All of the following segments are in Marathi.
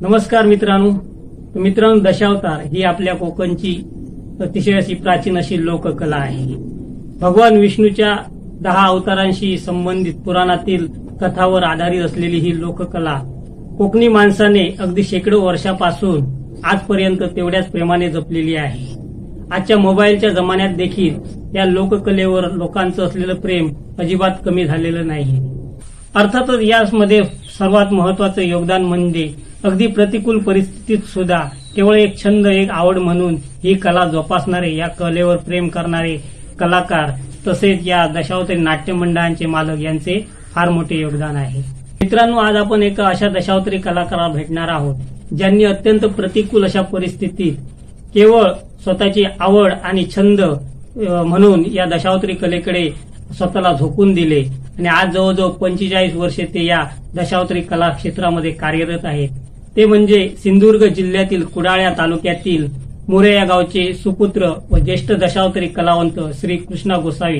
नमस्कार मित्रांनो, दशावतार ही आपल्या कोकणची अतिशय अशी प्राचीन अशी लोककला आहे. भगवान विष्णूच्या 10 अवतारांशी संबंधित पुराणातील कथावर आधारित असलेली ही लोककला कोकणी माणसाने अगदी शेकडो वर्षापासून आजपर्यंत तेवढ्याच प्रेमाने जपलेली आहे. आजच्या मोबाईलच्या जमान्यात देखील या लोककलेवर लोकांचं असलेलं प्रेम अजिबात कमी झालेलं नाही. अर्थातच यामध्ये सर्वात महत्वाचं योगदान म्हणजे अगदी प्रतिकूल परिस्थितीत सुद्धा केवळ एक छंद, एक आवड म्हणून ही कला जोपासणारे, या कलेवर प्रेम करणारे कलाकार तसेच या दशावतारी नाट्य मंडळांचे मालक यांचे फार मोठे योगदान आहे. मित्रांनो, आज आपण एका अशा दशावतारी कलाकाराला भेटणार आहोत ज्यांनी अत्यंत प्रतिकूल अशा परिस्थितीत केवळ स्वतःची आवड आणि छंद म्हणून या दशावतारी कलेकडे स्वतःला झोकून दिले आणि आज जवळजवळ 45 वर्षे ते या दशावतारी कला क्षेत्रामध्ये कार्यरत आहेत. ते म्हणजे सिंधुदुर्ग जिल्ह्यातील कुडाळ तालुक्यातील मोरे या गावचे सुपुत्र व ज्येष्ठ दशावतारी कलावंत श्री कृष्णा गोसावी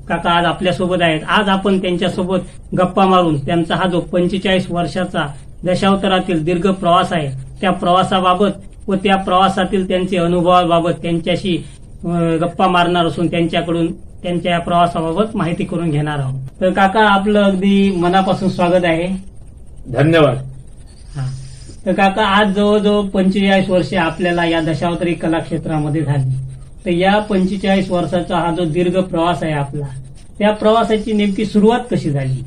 काका आज आपल्यासोबत आहेत. आज आपण त्यांच्यासोबत गप्पा मारून त्यांचा हा जो 45 वर्षाचा दशावतारातील दीर्घ प्रवास आहे त्या प्रवासाबाबत व त्या प्रवासातील त्यांचे अनुभवाबाबत त्यांच्याशी गप्पा मारणार असून त्यांच्याकडून त्यांच्या या प्रवासाबाबत माहिती करून घेणार आहोत. तर काका, आपलं अगदी मनापासून स्वागत आहे. धन्यवाद. तर काका, आज जवळजवळ 45 वर्षे आपल्याला या दशावतारी कला क्षेत्रामध्ये झाली. तर या 45 वर्षाचा हा जो दीर्घ प्रवास आहे आपला, त्या प्रवासाची नेमकी सुरुवात कशी झाली?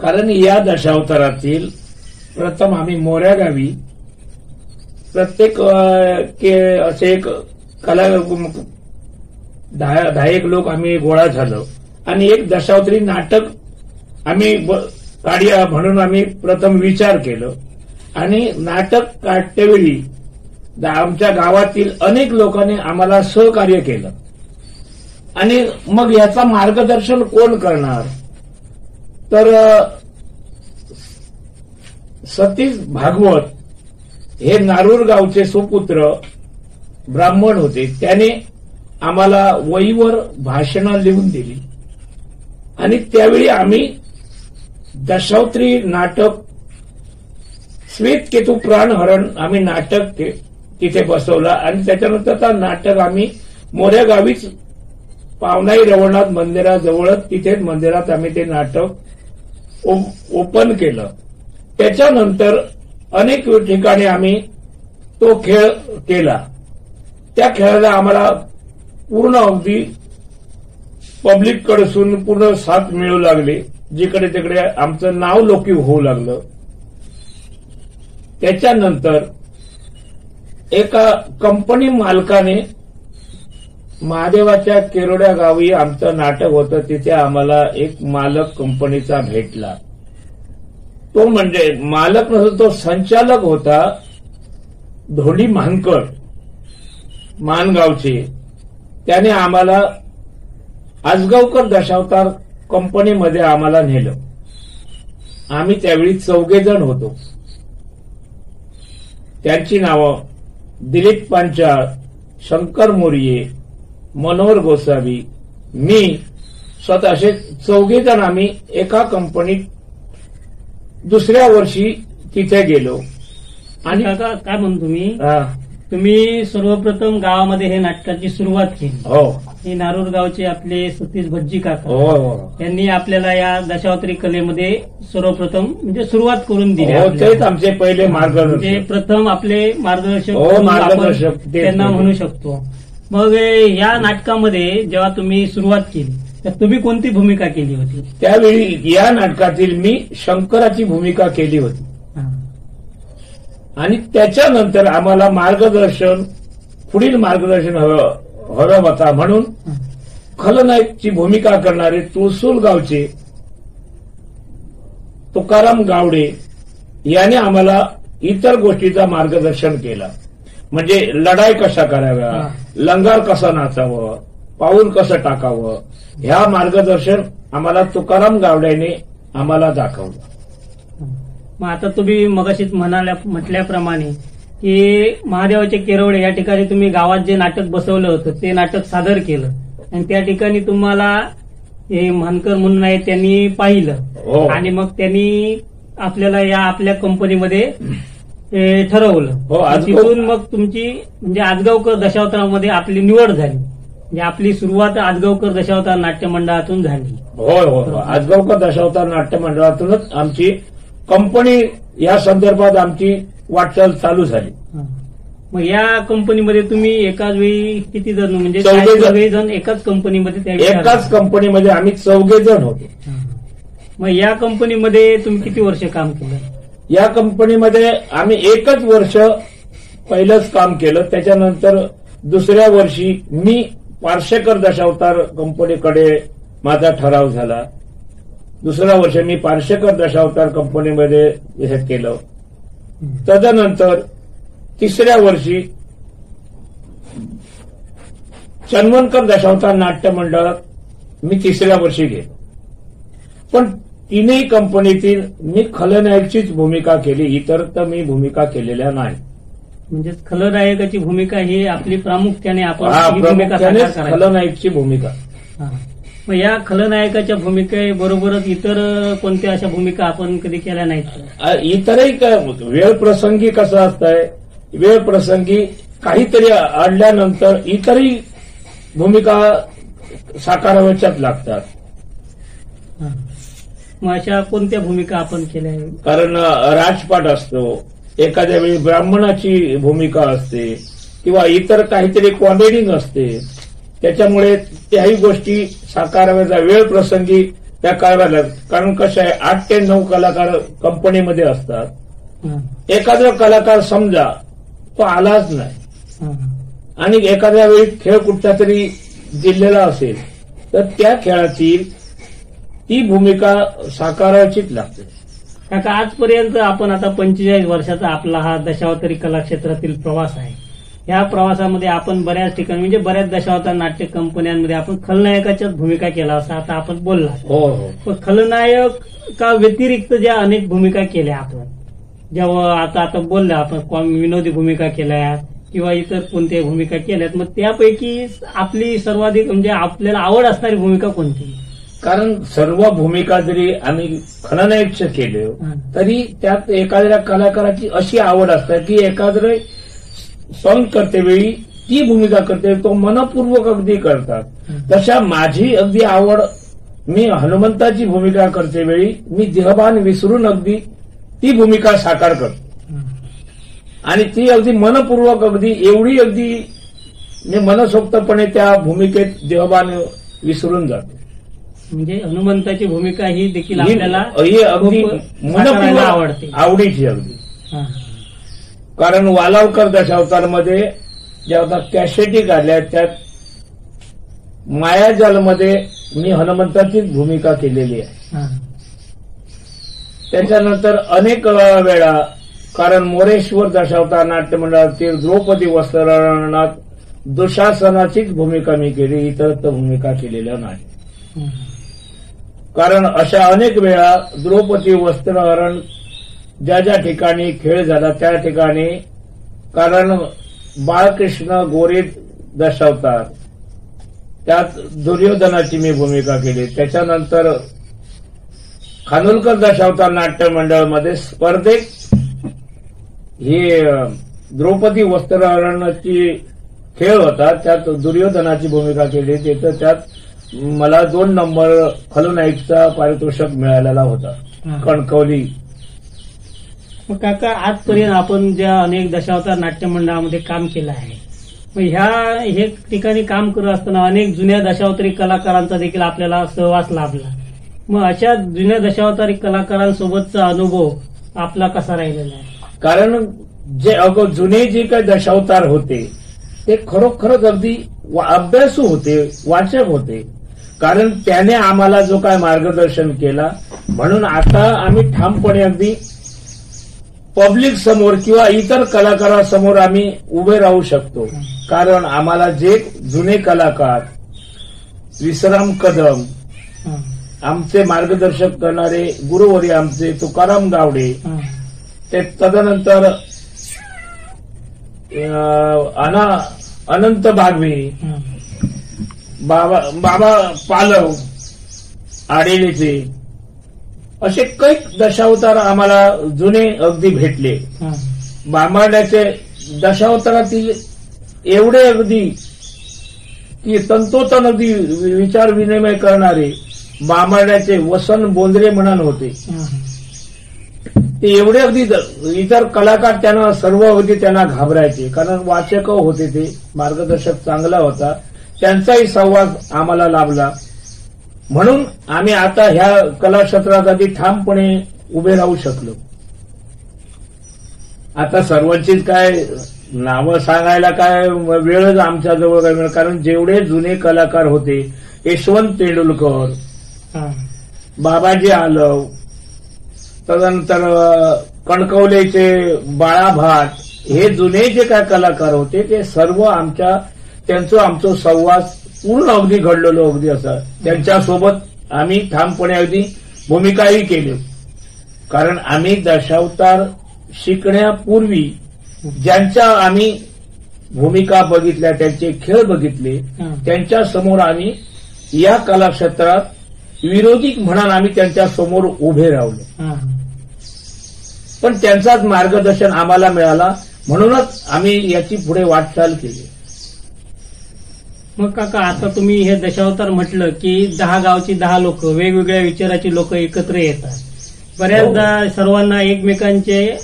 कारण या दशावतारातील प्रथम आम्ही मोऱ्या गावी प्रत्येक असे एक कला 10 लोक आम्ही गोळा झालो आणि एक दशावतारी नाटक आम्ही काढूया म्हणून आम्ही प्रथम विचार केलं आणि नाटक काढतेवेळी आमच्या गावातील अनेक लोकांनी आम्हाला सहकार्य केलं. आणि मग याचा मार्गदर्शन कोण करणार? तर सतीश भागवत हे नारूर गावचे सुपुत्र ब्राह्मण होते. त्याने आम्हाला वहीवर भाषणं लिहून दिली आणि त्यावेळी आम्ही दशावतारी नाटक श्वेतकेतू प्राणहरण आम्ही नाटक तिथे बसवलं आणि त्याच्यानंतर त्या नाटक आम्ही मोऱ्या गावीच पावनाई रवळनाथ मंदिराजवळच तिथेच मंदिरात आम्ही ते नाटक ओपन केलं. त्याच्यानंतर अनेक ठिकाणी आम्ही तो खेळ केला. त्या खेळाला आम्हाला पूर्ण अगदी पब्लिक कडसून पूर्ण साथ मिळू लागली. जिकडे तिकडे आमचं नाव लौकिक होऊ लागलं. त्याच्यानंतर एका कंपनी मालकाने महादेवाच्या केरोड्या गावी आमचं नाटक होतं, तिथे आम्हाला एक मालक कंपनीचा भेटला. तो म्हणजे मालक नसून तो संचालक होता, धोंडी मानकर मानगावचे. त्याने आम्हाला आजगावकर दशावतार कंपनीमध्ये आम्हाला नेलं. आम्ही त्यावेळी 4 जण होतो. त्यांची नावं दिलीप पांचाळ, शंकर मोरिये, मनोहर गोसावी, मी स्वतः असे 4 जण आम्ही एका कंपनीत दुसऱ्या वर्षी तिथे गेलो. आणि काका, काय म्हणतो तुम्ही सर्वप्रथम गावामध्ये हे नाटकाची सुरुवात केली. हो. हे नारूर गावचे आपले सतीश भज्जी काका, हो, त्यांनी आपल्याला या दशावतारी कलेमध्ये सर्वप्रथम म्हणजे सुरुवात करून दिली. तेच आमचे पहिले मार्गदर्शक, म्हणजे प्रथम आपले मार्गदर्शक त्यांना म्हणू शकतो. मग या नाटकामध्ये जेव्हा तुम्ही सुरुवात केली तर तुम्ही कोणती भूमिका केली होती? त्यावेळी या नाटकातील मी शंकराची भूमिका केली होती. आणि त्याच्यानंतर आम्हाला पुढील मार्गदर्शन हवं होता म्हणून खलनायकची भूमिका करणारे तुळसूल गावचे तुकाराम गावडे याने आम्हाला इतर गोष्टीचं मार्गदर्शन केलं. म्हणजे लढाई कशा कराव्या, लंगार कसा नाचावं, पाऊल कसं टाकावं, ह्या मार्गदर्शन आम्हाला तुकाराम गावड्याने आम्हाला दाखवलं. मग आता तुम्ही मगाशीच म्हटल्याप्रमाणे की महादेवाचे केरवडे या ठिकाणी तुम्ही गावात जे नाटक बसवलं होतं ते नाटक सादर केलं आणि त्या ठिकाणी तुम्हाला हे मानकर म्हणून आहे त्यांनी पाहिलं आणि मग त्यांनी आपल्याला या आपल्या कंपनीमध्ये हे ठरवलं. हो, तिथून मग तुमची म्हणजे आजगावकर दशावतारामध्ये आपली निवड झाली. म्हणजे आपली सुरुवात आजगावकर दशावतार नाट्य मंडळातून झाली. होय होय, आजगावकर दशावतार नाट्य मंडळातूनच आमची कंपनी या संदर्भात आमची वाटचाल चालू झाली. मग या कंपनीमध्ये तुम्ही एकाच वेळी किती जण म्हणजे 14 जण एकाच कंपनीमध्ये एकाच कंपनीमध्ये आम्ही 14 जण होतो. मग या कंपनीमध्ये तुम्ही किती वर्ष काम केलं? या कंपनीमध्ये आम्ही एकच वर्ष पहिलंच काम केलं. त्याच्यानंतर दुसऱ्या वर्षी मी पार्शेकर दशावतार कंपनीकडे माझा ठराव झाला. दुसऱ्या वर्षी मी पार्शेकर दशावतार कंपनीमध्ये हे केलं. तदनंतर तिसऱ्या वर्षी चन्वणकर दशावतार नाट्य मंडळात मी तिसऱ्या वर्षी गेलो. पण तीनही कंपनीतील मी खलनायकचीच भूमिका केली, इतर तर मी भूमिका केलेल्या नाही. म्हणजे खलनायकाची भूमिका ही आपली प्रामुख्याने आपण ही भूमिका साकार करायची. खलनायकची भूमिका. मग या खलनायकाच्या भूमिकेबरोबरच इतर कोणत्या अशा भूमिका आपण कधी केल्या नाहीत? इतरही वेळ प्रसंगी कसं असतंय, वेळ प्रसंगी काहीतरी अडल्यानंतर इतरही भूमिका साकाराव्याच्याच लागतात. मग अशा कोणत्या भूमिका आपण केल्या? कारण राजपाट असतो, एखाद्या वेळी ब्राह्मणाची भूमिका असते किंवा इतर काहीतरी कॉमेडिंग असते. त्याच्यामुळे त्याही गोष्टी साकाराव्याचा वेळ प्रसंगी त्या कराव्या. कारण कसं आहे, 8 ते 9 कलाकार कंपनीमध्ये असतात. एखादा कलाकार समजा तो आलाच नाही आणि एखाद्या वेळी खेळ कुठचा तरी जिल्ह्याला असेल तर त्या खेळातील ती भूमिका साकारायचीच लागते. काका, आजपर्यंत आपण आता 45 वर्षाचा आपला हा दशावतारी कलाक्षेत्रातील प्रवास आहे. या प्रवासामध्ये आपण बऱ्याच ठिकाणी म्हणजे बऱ्याच दशावतार नाट्य कंपन्यांमध्ये आपण खलनायकाच्याच भूमिका केला असं आता आपण बोलला. हो हो. पण खलनायका व्यतिरिक्त ज्या अनेक भूमिका केल्या आपण, जेव्हा आता बोलल्या आपण विनोदी भूमिका केल्या किंवा इतर कोणत्याही भूमिका केल्यात, मग त्यापैकी आपली सर्वाधिक म्हणजे आपल्याला आवड असणारी भूमिका कोणती? कारण सर्व भूमिका जरी आम्ही खलनायकच्या केले तरी त्यात एखाद्या कलाकाराची अशी आवड असते की एखादे सॉंग करतेवेळी ती भूमिका करते तो मनपूर्वक अगदी करतात. तशा माझी अगदी आवड, मी हनुमंताची भूमिका करतेवेळी मी देहभान विसरून अगदी ती भूमिका साकार करतो आणि ती अगदी मनपूर्वक अगदी एवढी अगदी मी मनसोक्तपणे त्या भूमिकेत देहभान विसरून जातो. म्हणजे हनुमंताची भूमिका ही देखील आपल्याला अगदी मनपूर्वक आवडते, आवडीची अगदी. कारण वालावकर दशावतारमध्ये जेव्हा कॅसेटी काढल्या त्यात मायाजालमध्ये मी हनुमंताचीच भूमिका केलेली आहे. त्याच्यानंतर अनेक वेळा कारण मोरेश्वर दशावतार नाट्य मंडळातील द्रौपदी वस्त्रहरणात दुशासनाचीच भूमिका मी केली, इतर भूमिका केलेल्या नाही. कारण अशा अनेक वेळा द्रौपदी वस्त्रहरण ज्या ज्या ठिकाणी खेळ झाला त्या ठिकाणी कारण बाळकृष्ण गोरे दशावतार त्यात दुर्योधनाची मी भूमिका केली. त्याच्यानंतर खानोलकर दशावतार नाट्य मंडळामध्ये स्पर्धेत ही द्रौपदी वस्त्रहरणाची खेळ होता, त्यात दुर्योधनाची भूमिका केली. तिथं त्यात मला 2 नंबर खलनायकचा पारितोषिक मिळालेला होता कणकवली. मग काका, आजपर्यंत आपण ज्या अनेक दशावतार नाट्य मंडळामध्ये काम केलं आहे, मग हे ठिकाणी काम करत असताना अनेक जुन्या दशावतारी कलाकारांचा देखील आपल्याला सहवास लाभला. मग अशा जुन्या दशावतारी कलाकारांसोबतचा अनुभव आपला कसा राहिलेला आहे? कारण जे जुने जे काही दशावतार होते ते खरोखरच अगदी अभ्यासू होते, वाचक होते. कारण त्याने आम्हाला जो काय मार्गदर्शन केला, म्हणून आता आम्ही ठामपणे अगदी पब्लिक समोर किंवा इतर कलाकारांसमोर आम्ही उभे राहू शकतो. कारण आम्हाला जे जुने कलाकार विश्राम कदम, आमचे मार्गदर्शक करणारे गुरुवर्य आमचे तुकाराम गावडे, ते तदनंतर अनंत बागवे, बाबा पालव आडेलेचे, असे काही दशावतार आम्हाला जुने अगदी भेटले. बामाड्याचे दशावतारातील एवढे अगदी की तंतोतन अगदी विचार विनिमय करणारे बामाड्याचे वसन बोंद्रे म्हणून होते. ते एवढे अगदी इतर कलाकार त्यांना सर्व अगदी त्यांना घाबरायचे, कारण वाचक होते, ते मार्गदर्शक चांगला होता, त्यांचाही संवाद आम्हाला लाभला. म्हणून आम्ही आता ह्या कलाक्षेत्रात आधी ठामपणे उभे राहू शकलो. आता सर्वांचीच काय नावं सांगायला काय वेळच आमच्या जवळ काय मिळेल, कारण जेवढे जुने कलाकार होते, यशवंत तेंडुलकर, बाबाजी आलव, तदनंतर कणकवलेचे बाळा भाट, हे जुने जे काय कलाकार होते ते सर्व त्यांचं आमचं संवाद पूर्ण अगदी घडलेलो अगदी असं. त्यांच्यासोबत आम्ही ठामपणे अगदी भूमिकाही केली, कारण आम्ही दशावतार शिकण्यापूर्वी ज्यांच्या आम्ही भूमिका बघितल्या, त्यांचे खेळ बघितले, त्यांच्या समोर आम्ही या कलाक्षेत्रात विरोधी म्हणून आम्ही त्यांच्या समोर उभे राहिलो. पण त्यांचाच मार्गदर्शन आम्हाला मिळाला, म्हणूनच आम्ही याची पुढे वाटचाल केली. मग काका, आता तुम्ही हे दशावतार म्हटलं की 10 गावची 10 लोक, वेगवेगळ्या विचाराची लोक एकत्र येतात. बऱ्याचदा सर्वांना एकमेकांचे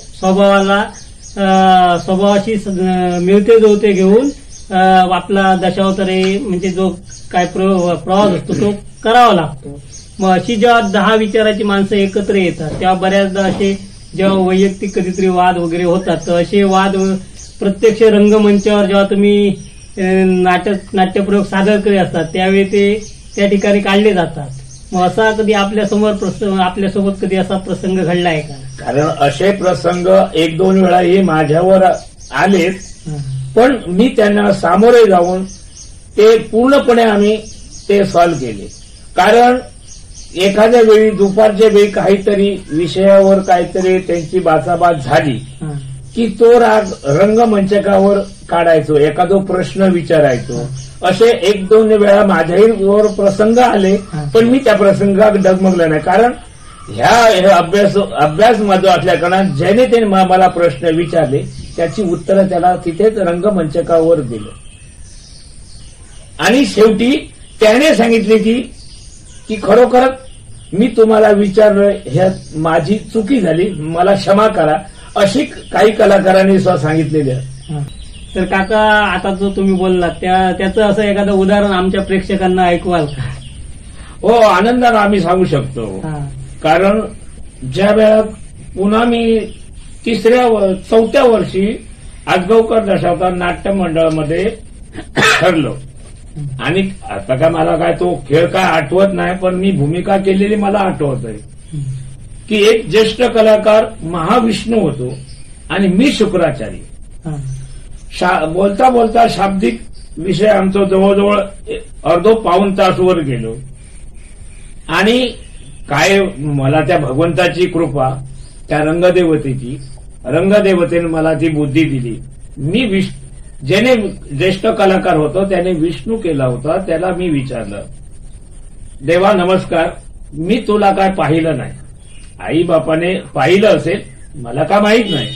स्वभावाशी मिळते जुळते घेऊन आपला दशावतारी म्हणजे जो काय प्रवास असतो तो करावा लागतो. मग अशी जेव्हा 10 विचाराची माणसं एकत्र येतात तेव्हा बऱ्याचदा असे जेव्हा वैयक्तिक कधीतरी वाद वगैरे होतात, तर असे वाद प्रत्यक्ष रंगमंचावर जेव्हा तुम्ही नाट्यप्रयोग सादर करीत असतात त्यावेळी ते त्या ठिकाणी काढले जातात. मग असा कधी आपल्यासोबत कधी असा प्रसंग घडला आहे का? कारण असे प्रसंग 1-2 वेळा हे माझ्यावर आलेच, पण मी त्यांना सामोरे जाऊन ते पूर्णपणे आम्ही ते सॉल्व्ह केले. कारण एखाद्या वेळी दुपारच्या वेळी काहीतरी विषयावर काहीतरी त्यांची बाचाबाच झाली की तो राग रंगमंचकावर काढायचो, एखादा प्रश्न विचारायचो. असे 1-2 वेळा माझ्याही प्रसंग आले, पण मी त्या प्रसंगात डगमगलो नाही. कारण ह्या अभ्यास माझा असल्याकारणाने ज्याने त्याने मला प्रश्न विचारले त्याची उत्तरं त्याला तिथेच रंगमंचकावर दिलं. आणि शेवटी त्याने सांगितले की खरोखरच मी तुम्हाला विचारलं, ह्यात माझी चुकी झाली, मला क्षमा करा, अशी काही कलाकारांनी सांगितलेली आहे. तर काका, आता जो तुम्ही बोललात त्याचं असं एखादं उदाहरण आमच्या प्रेक्षकांना ऐकवाल का? हो, आनंदाने आम्ही सांगू शकतो. कारण ज्या वेळात पुन्हा मी 3-4 वर्षी आजगावकर दशावतार नाट्य मंडळामध्ये ठरलो. आणि आता काय मला काय तो खेळ काय आठवत नाही, पण मी भूमिका केलेली मला आठवत आहे की एक ज्येष्ठ कलाकार महाविष्णू होतो आणि मी शुक्राचार्य. बोलता बोलता शाब्दिक विषय आमचा जवळजवळ अर्धो-पाऊण तासवर गेलो. आणि काय मला त्या भगवंताची कृपा, त्या रंगदेवतेने मला ती बुद्धी दिली. मी ज्याने ज्येष्ठ कलाकार होतो त्याने विष्णू केला होता, त्याला मी विचारलं, देवा नमस्कार, मी तुला काय पाहिलं नाही, आई बापाने पाहिलं असेल मला का माहीत नाही,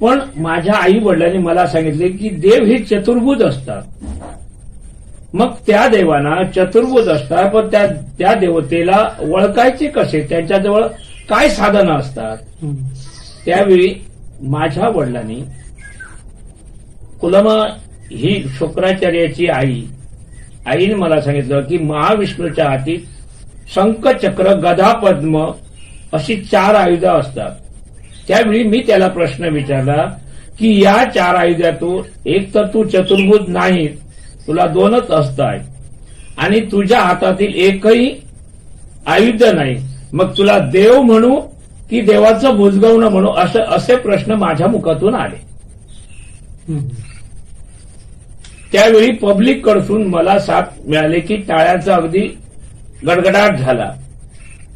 पण माझ्या आई वडिलांनी मला सांगितले की देव हे चतुर्भुज असतात. मग त्या देवांना चतुर्भुज असतात, पण त्या देवतेला ओळखायचे कसे, त्यांच्याजवळ काय साधनं असतात. त्यावेळी माझ्या वडिलांनी कुलमा ही शुक्राचार्याची आईने मला सांगितलं की महाविष्णूच्या हाती शंख, चक्र, गदा, पद्म अशी 4 आयुधं असतात. त्यावेळी मी त्याला प्रश्न विचारला की या 4 आयुधातून एक तर तू चतुर्भुज नाही, तुला 2च असतात आणि तुझ्या हातातील एकही आयुध नाही, मग तुला देव म्हणू की देवाचं भुजगवणं म्हणू, असे प्रश्न माझ्या मुखातून आले. त्यावेळी पब्लिक कडून मला साथ मिळाले की टाळ्यांचा अगदी गडगडाट झाला.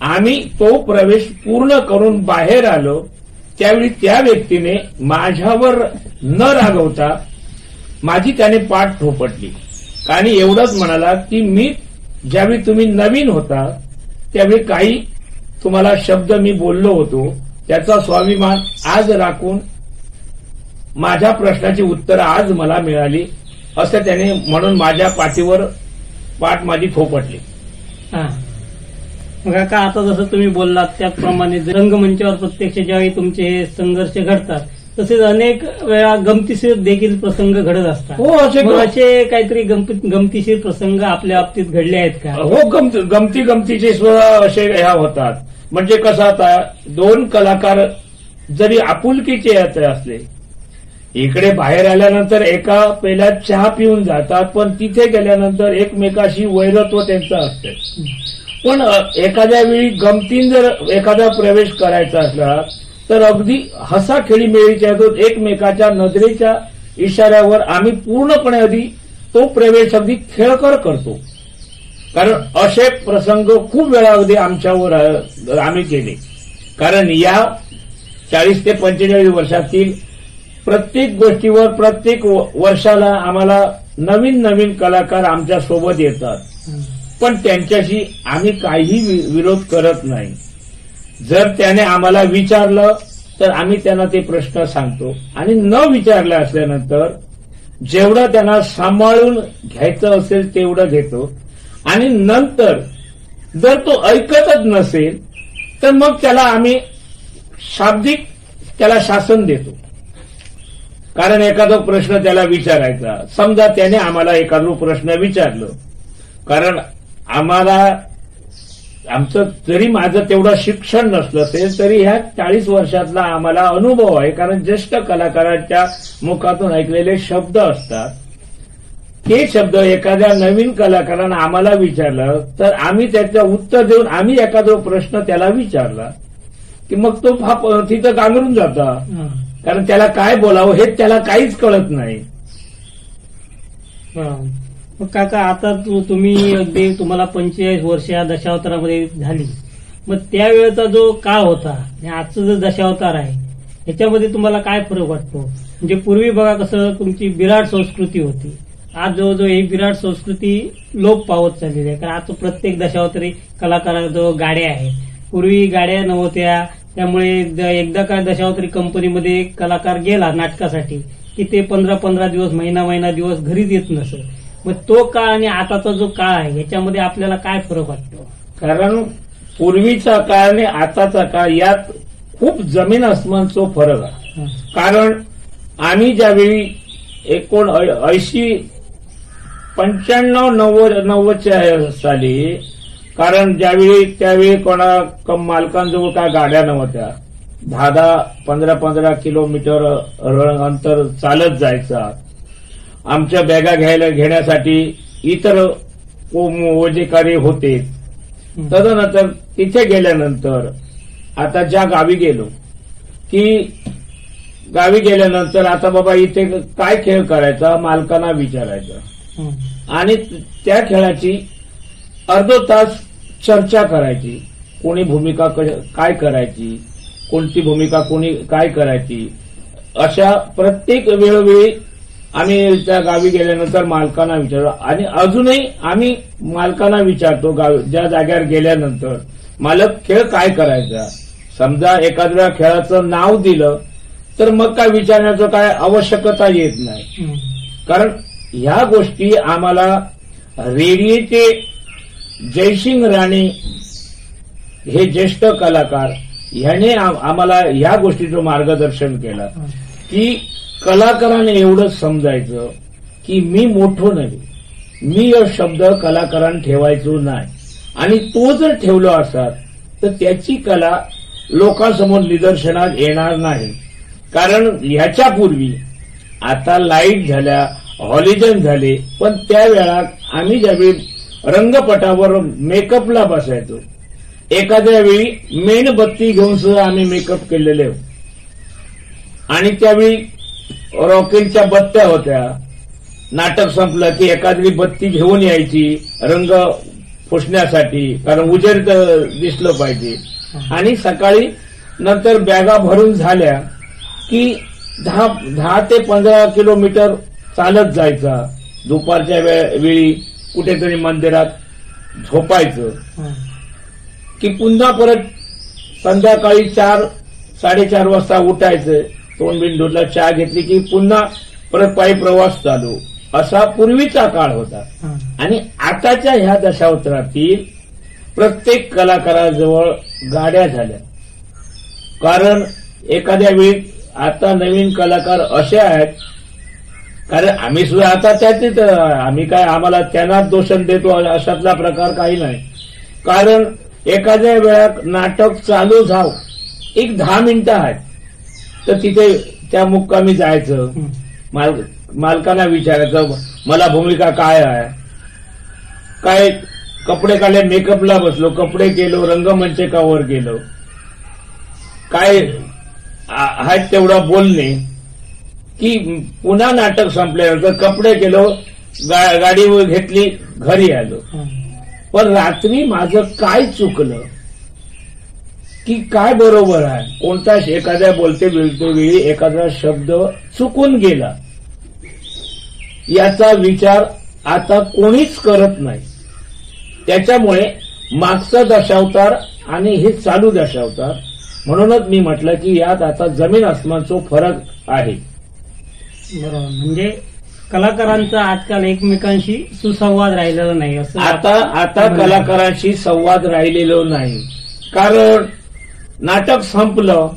आम्ही तो प्रवेश पूर्ण करून बाहेर आलो. त्यावेळी त्या व्यक्तीने माझ्यावर न रागवता माझी त्याने पाठ थोपटली आणि एवढंच म्हणाला की मी ज्यावेळी तुम्ही नवीन होता त्यावेळी काही तुम्हाला शब्द मी बोललो होतो, त्याचा स्वाभिमान आज राखून माझ्या प्रश्नाची उत्तरं आज मला मिळाली असं त्याने म्हणून माझ्या पाठीवर पाठ माझी थोपटली. हा. मग काका आता जसं तुम्ही बोललात त्याप्रमाणे रंगमंचावर प्रत्यक्ष ज्यावेळी तुमचे हे संघर्ष घडतात तसेच अनेक वेळा गमतीशीर देखील प्रसंग घडत असतात. हो, असे काहीतरी गमतीशीर प्रसंग आपल्या बाबतीत घडले आहेत का? हो, गमतीचे सुद्धा असे ह्या होतात. म्हणजे कसं आता दोन कलाकार जरी आपुलकीचे असले इकडे बाहेर आल्यानंतर एका पेल्यात चहा पिऊन जातात पण तिथे गेल्यानंतर एकमेकाशी वैरत्व त्यांचं असते. पण एखाद्या वेळी गमतीन जर एखादा प्रवेश करायचा असला तर अगदी हसा खेळीमेळीच्या एकमेकाच्या नजरेच्या इशाऱ्यावर आम्ही पूर्णपणे तो प्रवेश अगदी खेळकर करतो. कारण असे प्रसंग खूप वेळा अगदी आमच्यावर आम्ही केले. कारण या 40 ते 45 वर्षातील प्रत्येक गोष्टीवर प्रत्येक वर्षाला आम्हाला नवीन नवीन कलाकार आमच्या सोबत येतात. पण त्यांच्याशी आम्ही काहीही विरोध करत नाही. जर त्याने आम्हाला विचारलं तर आम्ही त्यांना ते प्रश्न सांगतो आणि न विचारले असल्यानंतर जेवढं त्यांना सांभाळून घ्यायचं असेल तेवढं घेतो आणि नंतर जर तो ऐकतच नसेल तर मग त्याला आम्ही शाब्दिक त्याला शासन देतो. कारण एखादा प्रश्न त्याला विचारायचा, समजा त्याने आम्हाला एखादा प्रश्न विचारलं, कारण आमचं जरी माझं तेवढं शिक्षण नसलं असेल तरी ह्या 40 वर्षातला आम्हाला अनुभव आहे. कारण ज्येष्ठ कलाकारांच्या मुखातून ऐकलेले शब्द असतात. ते शब्द एखाद्या नवीन कलाकारानं आम्हाला विचारलं तर आम्ही त्याचं उत्तर देऊन आम्ही एखादा प्रश्न त्याला विचारला की मग तो तिथं गांगरून जाता. कारण त्याला काय बोलावं हे त्याला काहीच कळत नाही. मग काका आता तुम्ही अगदी तुम्हाला 45 वर्ष या दशावतारामध्ये झाली. मग त्यावेळेचा जो काळ होता आणि आजचं जो दशावतार आहे ह्याच्यामध्ये तुम्हाला काय फरक वाटतो? म्हणजे पूर्वी बघा कसं तुमची बिराड संस्कृती होती. आज जवळजवळ ही बिराड संस्कृती लोप पावत चाललेली आहे. कारण आता प्रत्येक दशावतारी कलाकाराजवळ गाड्या आहेत. पूर्वी गाड्या नव्हत्या त्यामुळे एकदा का दशावतारी कंपनीमध्ये कलाकार गेला नाटकासाठी की ते 15-15 दिवस महिना दिवस घरीच येत नसत. मग तो काळ आणि आताचा जो काळ आहे ह्याच्यामध्ये आपल्याला काय फरक वाटतो? कारण पूर्वीचा काळ आणि आताचा काळ यात खूप जमीन आसमानचा फरक आहे. कारण आम्ही ज्यावेळी 95-90 साली, कारण त्यावेळी कोणा मालकांजवळ काय गाड्या नव्हत्या. 10-15 किलोमीटर अंतर चालत जायचा. आमच्या बॅगा घेण्यासाठी इतर वजेकारी होते. तदनंतर तिथे गेल्यानंतर आता ज्या गावी गेलो की गावी गेल्यानंतर आता बाबा इथे काय खेळ करायचा मालकांना विचारायचा आणि त्या खेळाची अर्धा तास चर्चा करायची. कोणी भूमिका काय करायची, कोणती भूमिका कोणी काय करायची, अशा प्रत्येक वेळोवेळी आम्ही त्या गावी गेल्यानंतर मालकांना विचारतो. आणि अजूनही आम्ही मालकांना विचारतो ज्या जागेवर गेल्यानंतर मालक खेळ काय करायचा. समजा एखाद्या खेळाचं नाव दिलं तर मग काय विचारण्याचं काय आवश्यकता येत नाही. कारण ह्या गोष्टी आम्हाला रेडिओचे जयसिंग राणे हे ज्येष्ठ कलाकार ह्याने आम्हाला ह्या गोष्टीचं मार्गदर्शन केलं की कलाकाराने एवढंच समजायचं की मी मोठो नव्हे, मी शब्द कलाकारांना ठेवायचो नाही. आणि तो जर ठेवला असता तर त्याची कला लोकांसमोर निदर्शनात येणार नाही. कारण ह्याच्यापूर्वी आता लाईट झाल्या, हॉलिजन झाले, पण त्यावेळा आम्ही ज्यावेळी रंगपटावर मेकअपला बसायचो एखाद्या वेळी मेणबत्ती घेऊन सुद्धा आम्ही मेकअप केलेले होते. आणि त्यावेळी रॉकेलच्या बत्त्या होत्या. नाटक संपलं की एखादी बत्ती घेऊन यायची रंग पुसण्यासाठी, कारण उजेड दिसलं पाहिजे. आणि सकाळी नंतर बॅगा भरून झाल्या की 10 ते 15 किलोमीटर चालत जायचा. दुपारच्या वेळी कुठेतरी मंदिरात झोपायचं की पुन्हा परत संध्याकाळी 4-4:30 वाजता उठायचं तोंड बिंदूला चहा घेतली की पुन्हा परत पायी प्रवास चालू, असा पूर्वीचा काळ होता. आणि आताच्या ह्या दशावतारातील प्रत्येक कलाकाराजवळ गाड्या झाल्या. कारण एखाद्या वेळी आता नवीन कलाकार असे आहेत, कारण आम्ही सुद्धा आता त्याच आम्ही काय आम्हाला त्यांना दोषण देतो अशातला प्रकार काही नाही. कारण एखाद्या वेळात नाटक चालू झाव एक 10 मिनिटं आहेत तर तिथे त्या मुक्कामी जायचं, मालकांना विचारायचं मला भूमिका काय आहे, काय कपडे काढले, मेकअपला बसलो, कपडे केलो, रंगमंचकावर गेलो, काय आहेत तेवढा बोलणे की पुन्हा नाटक संपल्यानंतर कपडे केलो, गाडी घेतली, घरी आलो. पण रात्री माझं काय चुकलं की काय बरोबर आहे, कोणता एखाद्या बोलते वेळी एखादा शब्द चुकून गेला याचा विचार आता कोणीच करत नाही. त्याच्यामुळे मागचा दशावतार आणि हे चालू दशावतार, म्हणूनच मी म्हटलं की यात आता जमीन आसमानचा फरक आहे. बरोबर. म्हणजे कलाकारांचा आजकाल एकमेकांशी सुसंवाद राहिलेला नाही असं आता कलाकारांशी संवाद राहिलेलो नाही. कारण नाटक संपलं,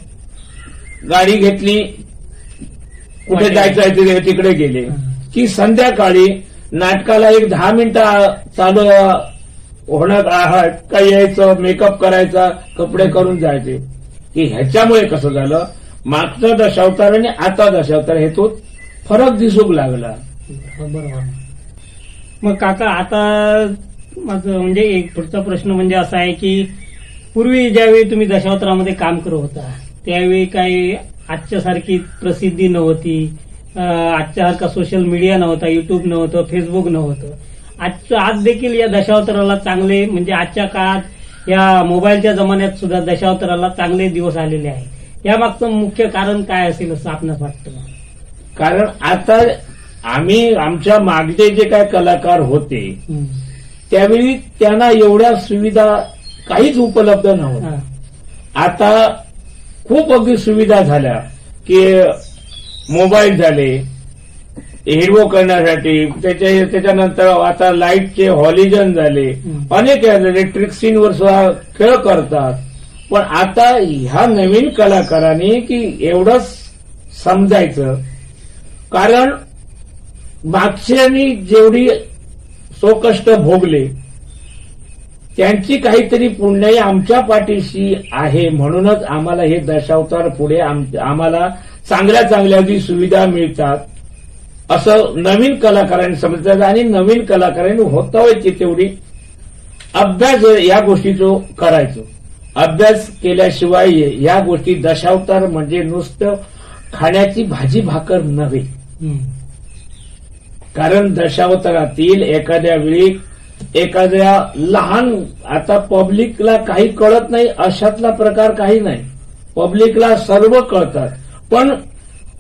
गाडी घेतली, कुठे जायचं आहे तिकडे गेले की संध्याकाळी नाटकाला एक 10 मिनिटं चालू होणार आहात का यायचं, मेकअप करायचा, कपडे करून जायचे. की ह्याच्यामुळे कसं झालं, मागचा दशावतार आणि आता दशावतार हेतूत फरक दिसूक लागला. बरोबर. मग काका आता माझं म्हणजे एक पुढचा प्रश्न म्हणजे असा आहे की पूर्वी ज्यावेळी तुम्ही दशावतारामध्ये काम करत होता त्यावेळी काही आजच्यासारखी प्रसिद्धी नव्हती, आजच्यासारखा सोशल मीडिया नव्हता, युट्यूब नव्हतं, फेसबुक नव्हतं. आज देखील या दशावताराला चांगले म्हणजे आजच्या काळात या मोबाईलच्या जमान्यात सुद्धा दशावताराला चांगले दिवस आलेले आहेत. यामागचं मुख्य कारण काय असेल असं आपणास वाटतं? कारण आता आम्ही आमच्या मागचे जे काय कलाकार होते त्यावेळी त्यांना एवढ्या सुविधा काहीच उपलब्ध नव्हत्या. आता खूप अगदी सुविधा झाल्या की मोबाईल झाले हिरवो करण्यासाठी, त्याच्यानंतर आता लाईटचे हॉलिजन झाले, अनेक इलेक्ट्रिक सीनवर सुद्धा खेळ करतात. पण आता ह्या नवीन कलाकारांनी की एवढंच समजायचं, कारण मागच्यांनी जेवढी सोकष्ट भोगले त्यांची काहीतरी पुण्याई आमच्या पाठीशी आहे. म्हणूनच आम्हाला हे दशावतार पुढे आम्हाला चांगल्या चांगल्या सुविधा मिळतात असं नवीन कलाकारांनी समजतात. आणि नवीन कलाकारांनी होता व्हायची तेवढी अभ्यास या गोष्टीचा करायचो. अभ्यास केल्याशिवाय या गोष्टी दशावतार म्हणजे नुसतं खाण्याची भाजी भाकर नव्हे. कारण दशावतारातील एखाद्या वेळी एखाद्या लहान, आता पब्लिकला काही कळत नाही अशातला प्रकार काही नाही, पब्लिकला सर्व कळतात. पण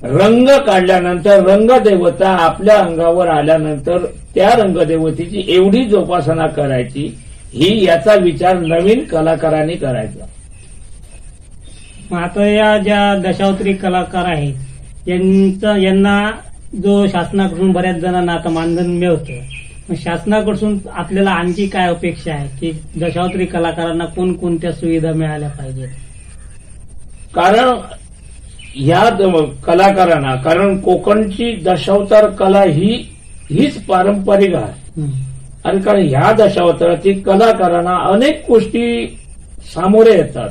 रंग काढल्यानंतर रंगदेवता आपल्या अंगावर आल्यानंतर त्या रंगदेवतेची एवढी जोपासना करायची ही याचा विचार नवीन कलाकारांनी करायचा. आता या ज्या दशावतारी कलाकार आहेत यांना जो शासनाकडून बऱ्याच जणांना आता मानधन मिळतं, शासनाकडून आपल्याला आणखी काय अपेक्षा आहे की दशावतारी कलाकारांना कोणकोणत्या सुविधा मिळाल्या पाहिजेत? कारण ह्या कलाकारांना, कारण कोकणची दशावतार कला हीच पारंपरिक आहे. आणि कारण ह्या दशावतारातील कलाकारांना अनेक गोष्टी सामोरे येतात.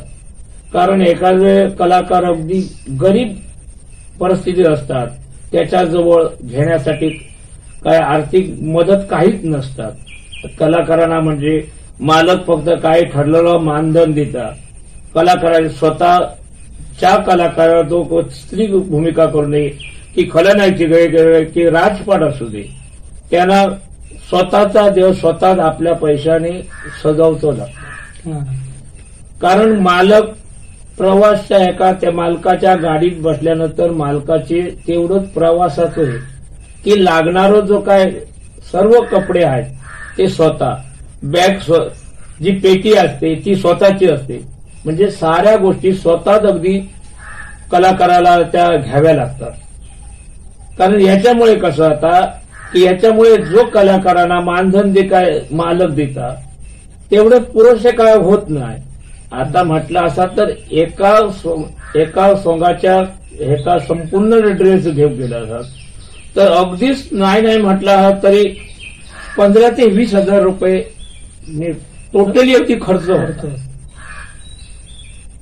कारण एखादे कलाकार अगदी गरीब परिस्थितीत असतात, त्याच्याजवळ घेण्यासाठी काय आर्थिक मदत काहीच नसतात. कलाकारांना म्हणजे मालक फक्त काय ठरलेलं मानधन देतात. कलाकारांनी स्वतःच्या कलाकाराला तो स्त्री भूमिका करू नये की खलनायची की राजपाट असू दे, त्यांना स्वतःचा देव स्वतः आपल्या पैशाने सजवतो लागतो. कारण मालक प्रवासच्या एका त्या मालकाच्या गाडीत बसल्यानंतर मालकाचे तेवढंच प्रवासाचं आहे की लागणारं जो काय सर्व कपडे आहेत ते स्वतः, बॅग जी पेटी असते ती स्वतःची असते. म्हणजे साऱ्या गोष्टी स्वतःच अगदी कलाकाराला त्या घ्याव्या लागतात. कारण याच्यामुळे कसं आता की याच्यामुळे जो कलाकारांना मानधन जे काय मालक देतात तेवढे पुरेसे काय होत नाही. आता म्हटलं असा तर एका सोंगाच्या एका संपूर्ण ड्रेस घेऊन गेला असतात तर अगदीच नाही म्हटलं तरी 15 ते 20 हजार रुपये टोटली अगदी खर्च होतो.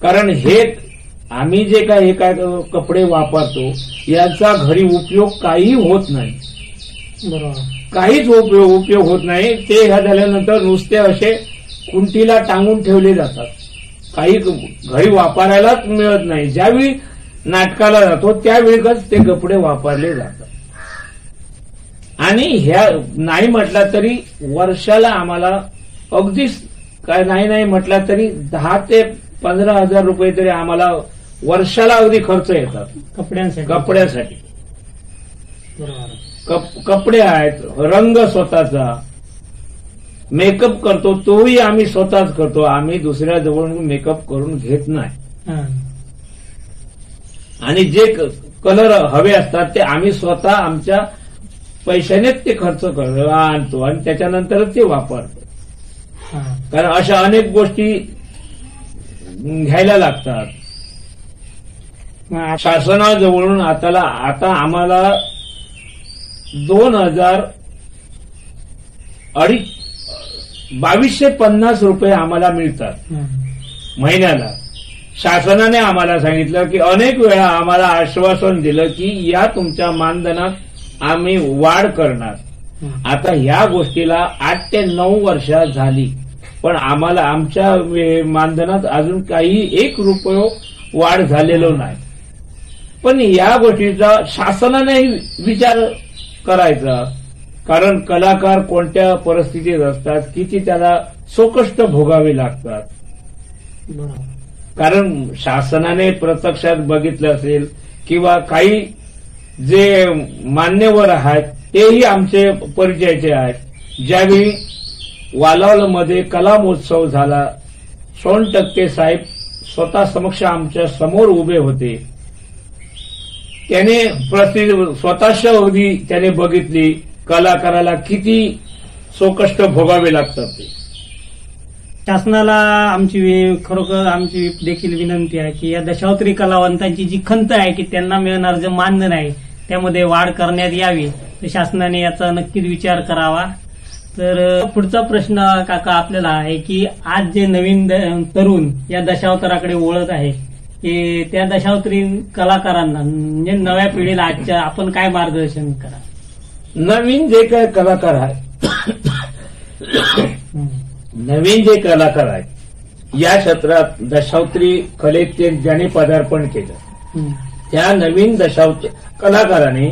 कारण हे आम्ही जे काय कपडे वापरतो याचा घरी उपयोग काही होत नाही. बरोबर. काहीच उपयोग होत नाही. ते झाल्यानंतर नुसते असे कुंटीला टांगून ठेवले जातात. काही घरी वापरायलाच मिळत नाही. ज्यावेळी नाटकाला जातो त्यावेळीच ते कपडे वापरले जातात. आणि ह्या नाही म्हटलं तरी वर्षाला आम्हाला अगदीच काय नाही म्हटलं तरी 10 ते 15 हजार रुपये तरी आम्हाला वर्षाला अगदी खर्च येतात कपड्यांसाठी. कपडे आहेत, रंग स्वतःचा, मेकअप करतो तोही आम्ही स्वतःच करतो. आम्ही दुसऱ्या जवळून मेकअप करून घेत नाही. आणि जे कलर हवे असतात ते आम्ही स्वतः आमच्या पैशानेच ते खर्च आणतो आणि त्याच्यानंतरच ते वापरतो. कारण अशा अनेक गोष्टी घ्यायला लागतात. शासनाजवळून आता आम्हाला 2250 रुपये आम्हाला मिळतात महिन्याला. शासनाने आम्हाला सांगितलं की अनेक वेळा आम्हाला आश्वासन दिलं की या तुमच्या मानधनात आम्ही वाढ करणार. आता ह्या गोष्टीला 8 ते 9 वर्ष झाली पण आम्हाला आमच्या मानधनात अजून काही 1 रुपये वाढ झालेलो नाही. पण या गोष्टीचा शासनाने विचार करायचा. कारण कलाकार कोणत्या परिस्थितीत असतात, किती त्याला सोकष्ट भोगावे लागतात. कारण शासनाने प्रत्यक्षात बघितलं असेल किंवा काही जे मान्यवर आहेत तेही आमचे परिचयाचे आहेत. ज्यावेळी वालावलमध्ये कला महोत्सव झाला, सोनटक्के साहेब स्वतः समक्ष आमच्या समोर उभे होते. त्याने स्वतःच अगदी त्याने बघितली कलाकाराला किती सोकष्ट भोगावे लागतात ते. शासनाला खरोखर आमची देखील विनंती आहे की या दशावतारी कलावंतांची जी खंत आहे की त्यांना मिळणार जे मानधन आहे त्यामध्ये वाढ करण्यात यावी, तर शासनाने याचा नक्कीच विचार करावा. तर पुढचा प्रश्न काका आपल्याला आहे की आज जे नवीन तरुण या दशावताराकडे वळत आहे की त्या दशावतारी कलाकारांना म्हणजे नव्या पिढीला आजच्या आपण काय मार्गदर्शन करा? नवीन जे काय कलाकार आहेत या क्षेत्रात दशावतारी कलेत ज्याने पदार्पण केलं त्या नवीन दशावतारी कलाकाराने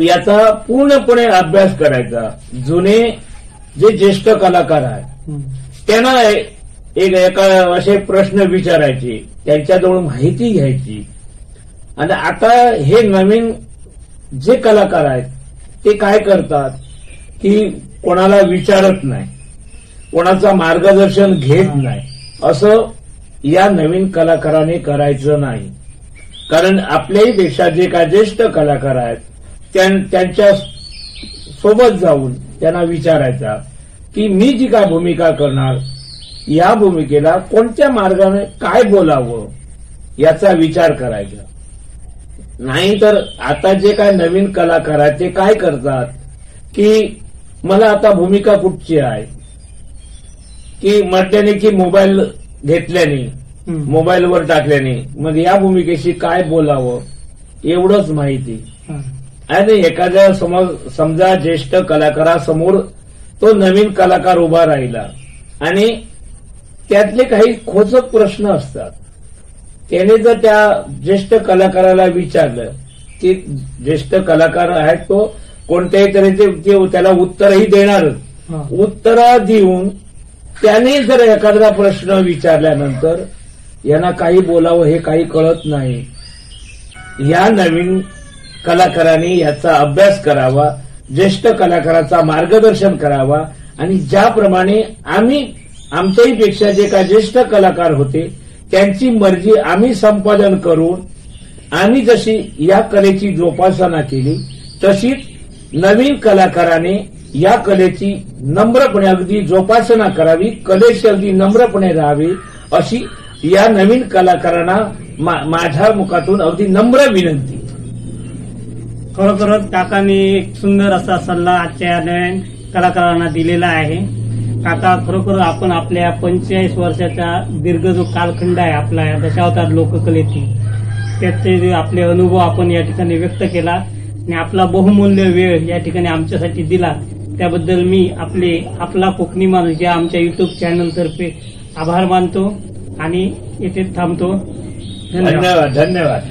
याचा पूर्णपणे अभ्यास करायचा. जुने जे ज्येष्ठ कलाकार आहेत त्यांना एका असे प्रश्न विचारायचे, त्यांच्याजवळ माहिती घ्यायची. आणि आता हे नवीन जे कलाकार आहेत ते काय करतात की कोणाला विचारत नाही, कोणाचं मार्गदर्शन घेत नाही. असं या नवीन कलाकाराने करायचं नाही. कारण आपल्याही पेक्षा जे काय ज्येष्ठ कलाकार आहेत त्यांच्या सोबत जाऊन त्यांना विचारायचा की मी जी काय भूमिका करणार या भूमिकेला कोणत्या मार्गाने काय बोलावं याचा विचार करायचा. नाहीतर आता जे काय नवीन कलाकार आहेत ते काय करतात की मला आता भूमिका कुठची आहे की म्हटल्याने की मोबाईल घेतल्याने मोबाईलवर टाकल्याने मग या भूमिकेशी काय बोलावं एवढंच माहिती. आणि एखाद्या समजा ज्येष्ठ कलाकारासमोर तो नवीन कलाकार उभा राहिला आणि त्यातले काही खोचक प्रश्न असतात. त्याने जर त्या ज्येष्ठ कलाकाराला विचारलं की ज्येष्ठ कलाकार आहे तो कोणत्याही तऱ्हेचे त्याला उत्तरही देणारच. उत्तर देऊन त्याने जर एखादा प्रश्न विचारल्यानंतर यांना काही बोलावं हे काही कळत नाही. या नवीन कलाकारांनी याचा अभ्यास करावा, ज्येष्ठ कलाकाराचा मार्गदर्शन करावा. आणि ज्याप्रमाणे आम्ही आमच्याही पेक्षा जे काय ज्येष्ठ कलाकार होते त्यांची मर्जी आम्ही संपादन करून आणि जशी या कलेची जोपासना केली तशीच नवीन कलाकाराने या कलेची नम्रपणे अगदी जोपासना करावी, कलेशी अगदी नम्रपणे राहावे अशी या नवीन कलाकारांना माझ्या मुखातून अगदी नम्र विनंती. खरोखरच काकांनी एक सुंदर असा सल्ला आजच्या नवीन कलाकारांना दिलेला आहे. काका, खरोखर आपण आपल्या 45 वर्षाचा दीर्घ जो कालखंड आहे आपला या दशावतार लोककलेतील, त्याचे आपले अनुभव आपण या ठिकाणी व्यक्त केला आणि आपला बहुमूल्य वेळ या ठिकाणी आमच्यासाठी दिला. त्याबद्दल मी आपला कोकणी माणूस या आमच्या युट्यूब चॅनल तर्फे आभार मानतो आणि येथे थांबतो. धन्यवाद.